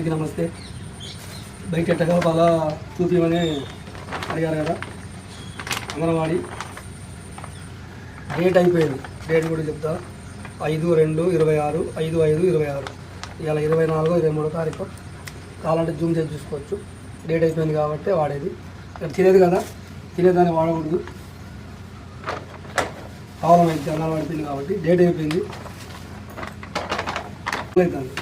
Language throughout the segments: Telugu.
అందరికీ నమస్తే. బైక్ ఎట్టగా అలా చూపించమని అడిగారు కదా. అంగన్వాడీ డేట్ అయిపోయింది. డేట్ కూడా చెప్తా. 5/2/26, 5/5/26. ఇవాళ 24, 23 తారీఖు. కావాలంటే జూమ్ చేసి చూసుకోవచ్చు. డేట్ అయిపోయింది కాబట్టి వాడేది. తినేది కదా, తినేదాన్ని వాడకూడదు. కావాలమైంది అంగన్వాడీ పిండి కాబట్టి డేట్ అయిపోయింది. అవుతుంది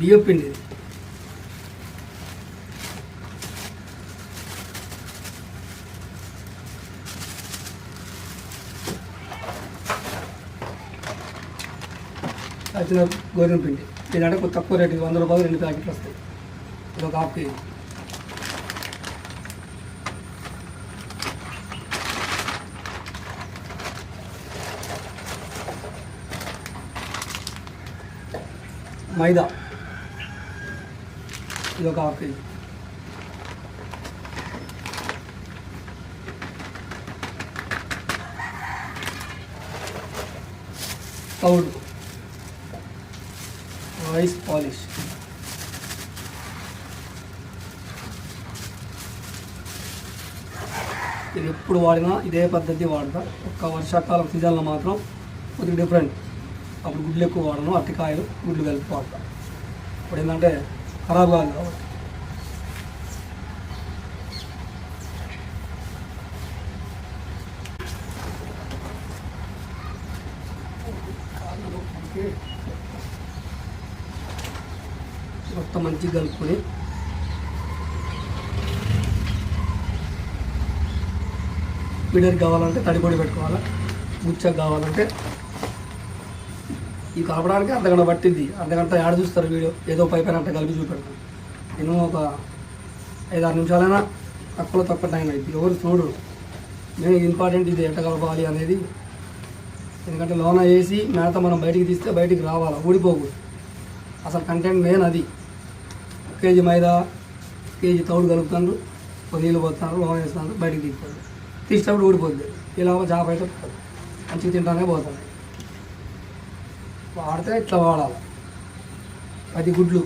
బియ్యం పిండి. వచ్చిన గోధుమ పిండి. దీనికంటే కొంచెం తక్కువ రేటు, 100 రూపాయలు 2 ప్యాకెట్లు వస్తాయి. ఇది ఒక ½ కేజీ. మైదా ఇది ఒక ½ కేజీ. తౌడు, రైస్ పాలిష్, ఇది ఎప్పుడు వాడినా ఇదే పద్ధతి వాడతా. ఒక్క వర్షాకాలం సీజన్లో మాత్రం కొద్దిగా డిఫరెంట్. అప్పుడు గుడ్లు ఎక్కువ వాడను, అరటికాయలు గుడ్లు కలిపి వాడతా. ఇప్పుడు ఏంటంటే ఖరాబ్ కాదు కాబట్టి. మొత్తం మంచిగా కలుపుకొని పీడర్ కావాలంటే తడిపొడి పెట్టుకోవాలి. ముచ్చగా కావాలంటే ఈ కలపడానికి అర్ధగంట పట్టింది. అర్ధగంట యాడ చూస్తారు వీడియో, ఏదో పైపైన అంట కలిపి చూపెడతాను. నేను ఒక 5-6 నిమిషాలైనా తక్కువ టైం అయింది. ఎవరు చూడరు. నేను ఇంపార్టెంట్ ఇది ఎట్ట కలపాలి అనేది. ఎందుకంటే లోన వేసి మేత మనం బయటికి తీస్తే బయటికి రావాలి, ఊడిపోకూడదు. అసలు కంటెంట్ మెయిన్ అది. కేజీ మైదా, కేజీ తౌడు కలుపుతాను, నీళ్ళు పోతాను, లోన వేస్తాను, బయటికి తీస్తాను. తీసేటప్పుడు ఊడిపోతుంది. ఇలా జాబ్ అయితే మంచిగా తింటానే పోతాను. వాడితే ఇట్లా వాడాలి. 10 గుడ్లు.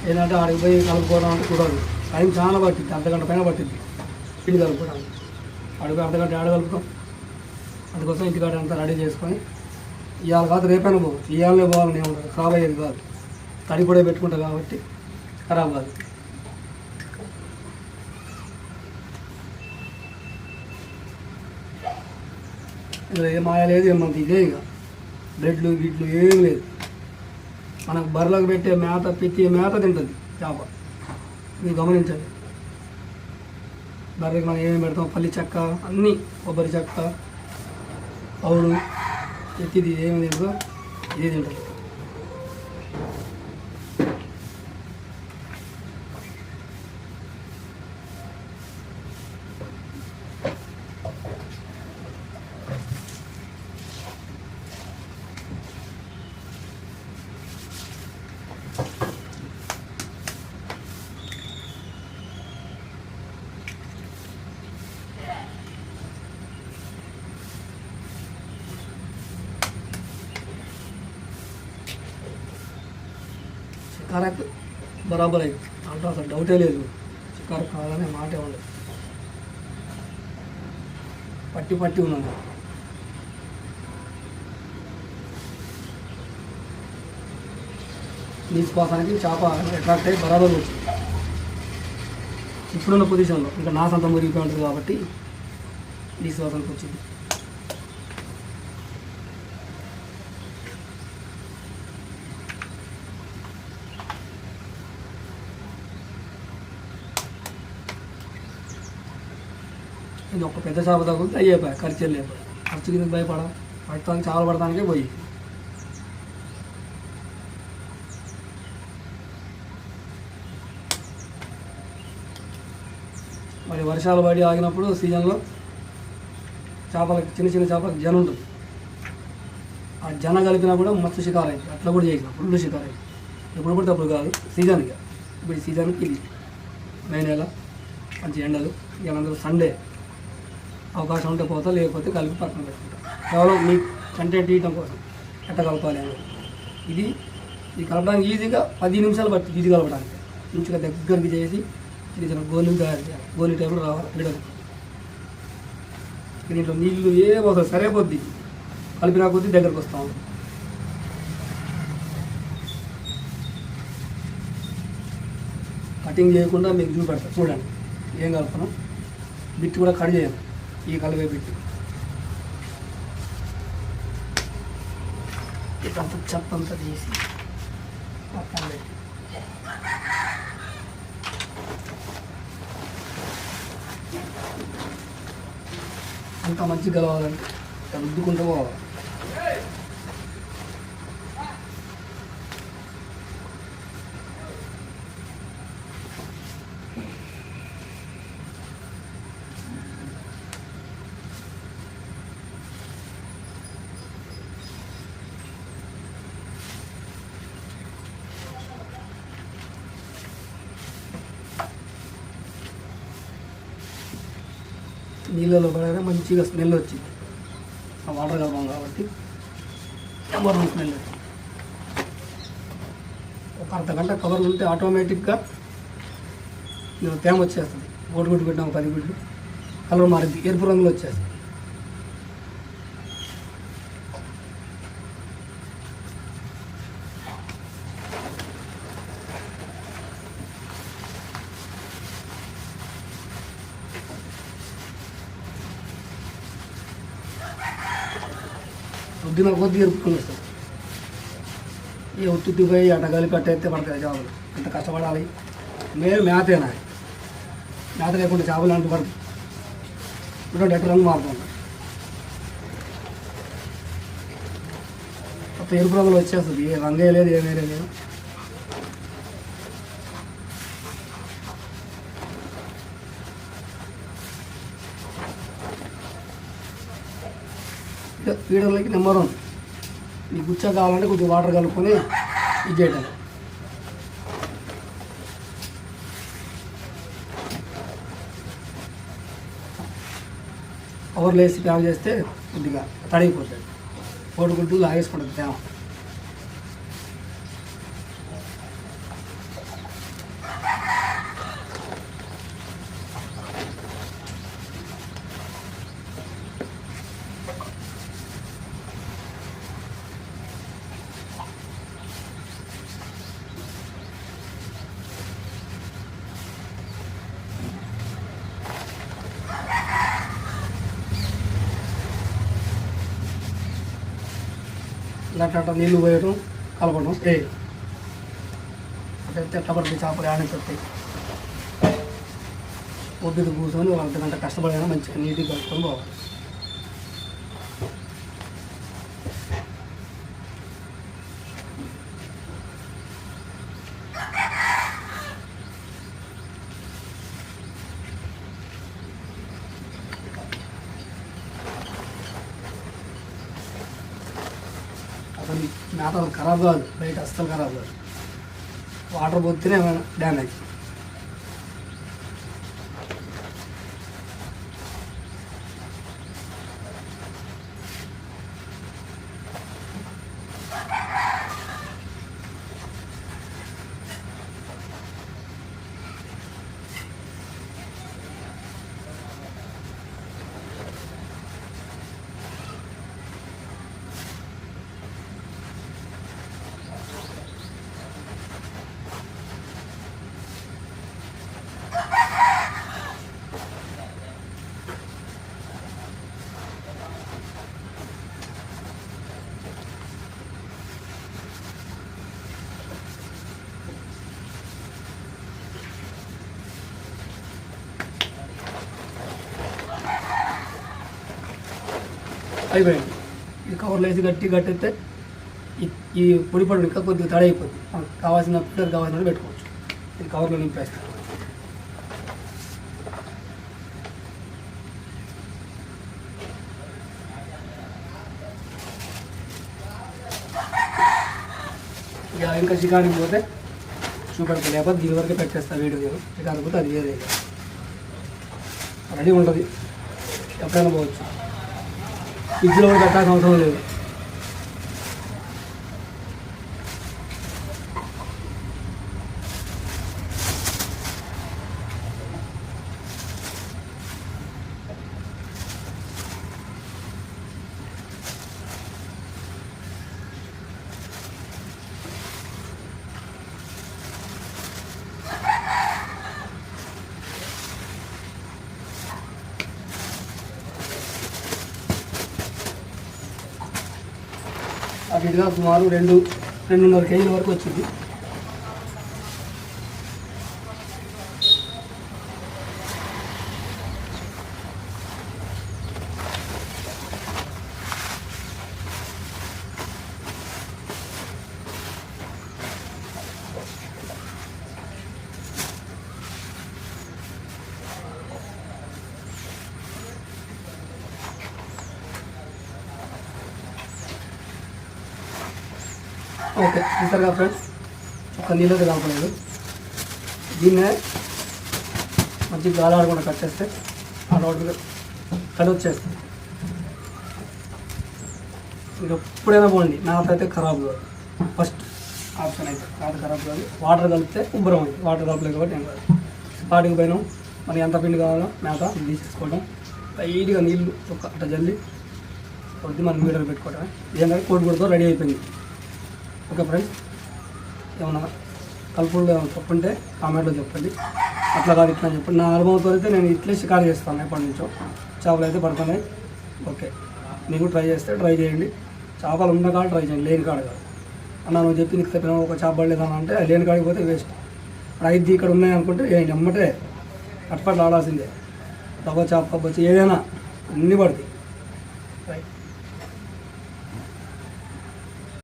ఏంటంటే ఆడికి పోయి కలుపుకోవడం అంటే కుదరదు. టైం చాలా పట్టింది, అర్ధగంట పైన పట్టింది పిండి కలుపుకోవడానికి. అడుగు అర్ధగంట ఆడ కలుపుతాం. అందుకోసం ఇంటికాడ అంతా రెడీ చేసుకొని ఇవాళ కాదు రేపైనా పోవచ్చు. ఇవాళనే పోవాలని ఏముంటుంది, ఖరాబ్ అయ్యేది కాదు. తడి కూడా పెట్టుకుంటాం కాబట్టి ఖరాబ్ కాదు. ఇలా ఏ మాయ లేదు, ఏమంత ఇదే. ఇక బ్రెడ్లు గిడ్లు ఏం లేదు. మనకు బర్రెలకు పెట్టే మేత, పిత్తి మేత తింటుంది చేప. మీరు గమనించండి. బర్రెకి మనం ఏమేమి పెడతాం, పల్లి చెక్క, అన్నీ కొబ్బరి చెక్క, పౌడు, ఎత్తిది ఏమి తింటుందో ఇదే తింటుంది. చికారకు బరాబర్ అయింది. అంటే అసలు డౌటే లేదు. చికారు కాదనే మాటే ఉండదు. పట్టి ఉన్నాను. నీసు కోసానికి చేప అట్రాక్ట్ అయ్యి బరాబర్ వచ్చింది. ఇప్పుడున్న పొజిషన్లో ఇంకా నా సొంతం మురిగిపోయి ఉంటుంది కాబట్టి నీసు కోసానికి వచ్చింది. ఇది ఒక పెద్ద చేప తగ్గితే అయ్యేపోయా, ఖర్చు వెళ్ళిపోయా. ఖర్చు కింద భయపడ పడటానికి చేపలు పడటానికే పోయి. మరి వర్షాలు పడి ఆగినప్పుడు సీజన్లో చేపలకి, చిన్న చేపలకి జన ఉంటుంది. ఆ జన కలిపినా కూడా మస్తు షికారు అయింది. అట్లా కూడా చేసినాం, ఫుల్ షికారు అయింది. ఎప్పుడు పడితే అప్పుడు కాదు, సీజన్గా. ఇప్పుడు ఈ సీజన్కి ఇది మే నెల మంచి ఎండలు ఇలా సండే అవకాశం ఉంటే పోతా, లేకపోతే కలిపి పక్కన పెట్టుకుంటాం. కేవలం మీ కంటెంట్ తీయటం కోసం ఎట్ట కలపాలి అని. ఇది కలపడానికి ఈజీగా 10 నిమిషాలు పట్టి ఇది కలపడానికి. మంచిగా దగ్గరికి చేసి ఇది గోళీలు తయారు చేయాలి. గోళీ టైంలో రావాలి విడదు. దీంట్లో నీళ్ళు ఏమవుతుంది సరిపోద్ది. కలిపినా కొద్దీ దగ్గరకు వస్తాము. కటింగ్ చేయకుండా మీకు చూపెడతా చూడండి ఏం కలుపుతాను. బిట్ కూడా కట్ చేయాలి. ఈ కలిపే బిట్ ఇదంతా చెత్తంతా తీసి పక్కన పెట్టి అంత మంచిగా కలవాలంటే రుద్దుకుంటూ పోవాలి. నీళ్ళలో పడగానే మంచిగా స్మెల్ వచ్చింది. ఆ వాటర్ కలపం కాబట్టి నెంబర్ 1 స్మెల్ వచ్చింది. ఒక అర్ధగంట కవర్ ఉంటే ఆటోమేటిక్గా తేమ వచ్చేస్తుంది. ఒకటి గుడ్డు పెట్టినా 10 గుడ్లు కలర్ మారింది, ఎరుపు రంగులో వచ్చేస్తుంది. రుద్దిన కొద్దిగా ఎరుపుకొని వస్తుంది. ఈ ఉత్తుపోయి అట్ట కలిపి అట్టయితే పడతాయి చేపలు. అంత కష్టపడాలి. మేతేనా మేత లేకుండా చేపలు అంటూ పడుతుంది. ఇప్పుడు ఎట్ట రంగు మారుతుంది. కొత్త ఎరుపు రంగులు వచ్చేస్తుంది. ఏ రంగే లేదు, ఏమీ లేదు. వీడియోలకి నెంబర్ 1. ఈ గుచ్చ కావాలంటే కొంచెం వాటర్ కలుపుకొని ఇది చేయటం. కవర్లు వేసి ప్యాక్ చేస్తే కొద్దిగా తడిగిపోతుంది. కోడిగుడ్డు లాగేసుకుంటుంది తేమ. ఇలాంటి నీళ్ళు పోయడం కలపడం అటైతే ఎట్టబడి చేపలు ఆడిపోతాయి. ఒడ్డుతో కూర్చొని 1 అర్ధగంట కష్టపడైనా మంచిగా నీట్గా కలుపుకొని పోవాలి. అసలు మేత ఖరాబ్ కాదు, బయట అస్సలు ఖరాబ్ కాదు. వాటర్ పోతేనే ఏమైనా డ్యామేజ్. అయిపోయింది. ఈ కవర్లో వేసి గట్టిస్తే ఈ పొడి పొడి ఇంకా కొద్దిగా తడి అయిపోతుంది. మనకు కావాల్సిన పిల్లలు కావాల్సిన పెట్టుకోవచ్చు. ఇది కవర్లో నింపేస్తాం. ఇక ఇంకా షికారికి పోతే చూపెడతా, లేకపోతే దీని వరకే పెట్టేస్తా వీడియో. షికారికి పోతే అది వేరే. రెడీ ఉంటుంది, ఎప్పుడైనా పోవచ్చు. ఫ్రిడ్జ్లో కూడా పెట్టాల్సిన అవసరం లేదు. అటుగా సుమారు 2-2.5 కేజీల వరకు వచ్చింది. ఓకే, చూసారుగా ఫ్రెండ్స్, ఒక నీళ్ళతో కలపలేదు. దీన్నే మంచిగా గాలాడకుండా కట్ చేస్తే ఆ రోడ్డు కట్ వచ్చేస్తుంది. మీరు ఎప్పుడైనా పోండి, నాతో అయితే ఖరాబ్ కాదు. ఫస్ట్ ఆప్షన్ అయితే నాతో ఖరాబ్ కాదు. వాటర్ కలిపితే ఉబ్బరం అయింది, వాటర్ కలపలేదు కాబట్టి ఏం కాదు. స్పాటికి పోయినాం, మనకి ఎంత పిండి కావాలో మేత తీసేసుకోవడం, లైట్గా నీళ్ళు ఒక అట్ట జల్లి కొద్ది మనం మీటర్ పెట్టుకోవటం. ఏంటంటే కోడిగుడ్డతో రెడీ అయిపోయింది. ఓకే ఫ్రెండ్స్, ఏమన్నా కలుపులు తప్పు ఉంటే కామెంట్లో చెప్పండి. అట్లా కాదు ఇట్లా చెప్పండి. నా అనుభవంతో అయితే నేను ఇట్లే షికారు చేస్తాను ఎప్పటి నుంచో. చేపలు అయితే పడుతున్నాయి. ఓకే, మీకు ట్రై చేస్తే ట్రై చేయండి. చేపలు ఉన్న కాడ ట్రై చేయండి, లేని కాడ కాదు. అన్న నువ్వు చెప్పి నీకు చెప్పిన ఒక చేప పడలేదని అంటే లేని కాడికి పోతే వేస్ట్. ఇప్పుడు 5 ఇక్కడ ఉన్నాయి అనుకుంటే ఏంటి అమ్మటే అట్పట్లు ఆడాల్సిందే. దవ్వ చేప బొచ్చి ఏదైనా అన్నీ పడుతుంది. రైట్.